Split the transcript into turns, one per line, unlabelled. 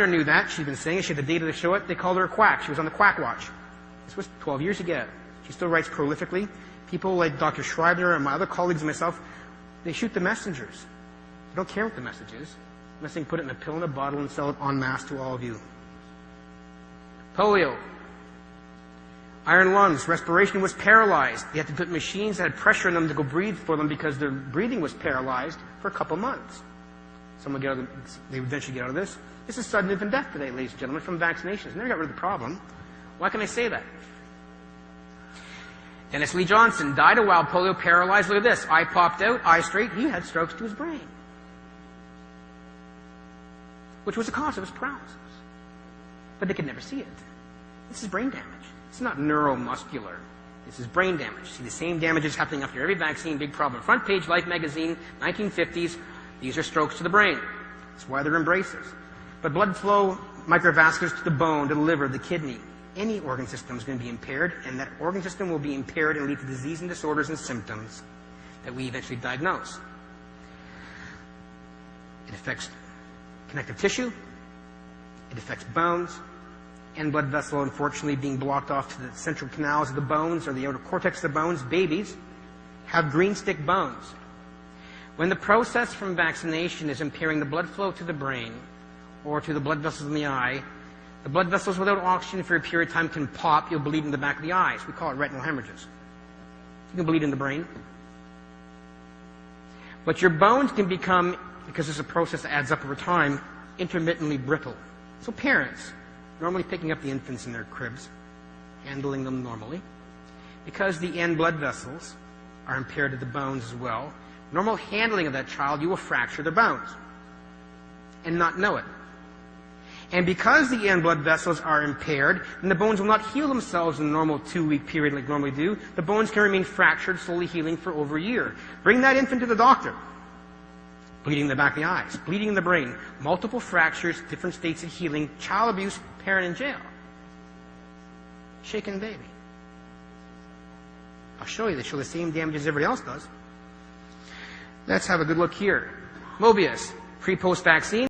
Schreibner knew that. She'd been saying it. She had the data to show it. They called her a quack. She was on the quack watch. This was 12 years ago. She still writes prolifically. People like Dr. Schreibner and my other colleagues and myself, they shoot the messengers. They don't care what the message is. The message, put it in a pill in a bottle and sell it en masse to all of you. Polio. Iron lungs. Respiration was paralyzed. They had to put machines that had pressure in them to go breathe for them because their breathing was paralyzed for a couple months. They would eventually get out of this. This is sudden infant death today, ladies and gentlemen, from vaccinations. Never got rid of the problem. Why can I say that? Dennis Lee Johnson died a while polio paralyzed. Look at this. Eye popped out, eye straight. He had strokes to his brain, which was the cause of his paralysis. But they could never see it. This is brain damage. It's not neuromuscular. This is brain damage. See the same damages happening after every vaccine. Big problem. Front page, Life magazine, 1950s. These are strokes to the brain. That's why they're in braces. But blood flow, microvasculars to the bone, to the liver, the kidney. Any organ system is going to be impaired, and that organ system will be impaired and lead to disease and disorders and symptoms that we eventually diagnose. It affects connective tissue. It affects bones. And blood vessel, unfortunately, being blocked off to the central canals of the bones or the outer cortex of the bones. Babies have green stick bones. When the process from vaccination is impairing the blood flow to the brain or to the blood vessels in the eye, the blood vessels without oxygen for a period of time can pop. You'll bleed in the back of the eyes. We call it retinal hemorrhages. You can bleed in the brain. But your bones can become, because it's a process that adds up over time, intermittently brittle. So parents, normally picking up the infants in their cribs, handling them normally, because the end blood vessels are impaired to the bones as well, normal handling of that child, you will fracture their bones and not know it. And because the end blood vessels are impaired, and the bones will not heal themselves in a normal 2-week period like normally do, the bones can remain fractured, slowly healing for over a year. Bring that infant to the doctor. Bleeding in the back of the eyes, bleeding in the brain, multiple fractures, different states of healing, child abuse, parent in jail. Shaken baby. I'll show you. They show the same damage as everybody else does. Let's have a good look here. Mobius, pre-post vaccine.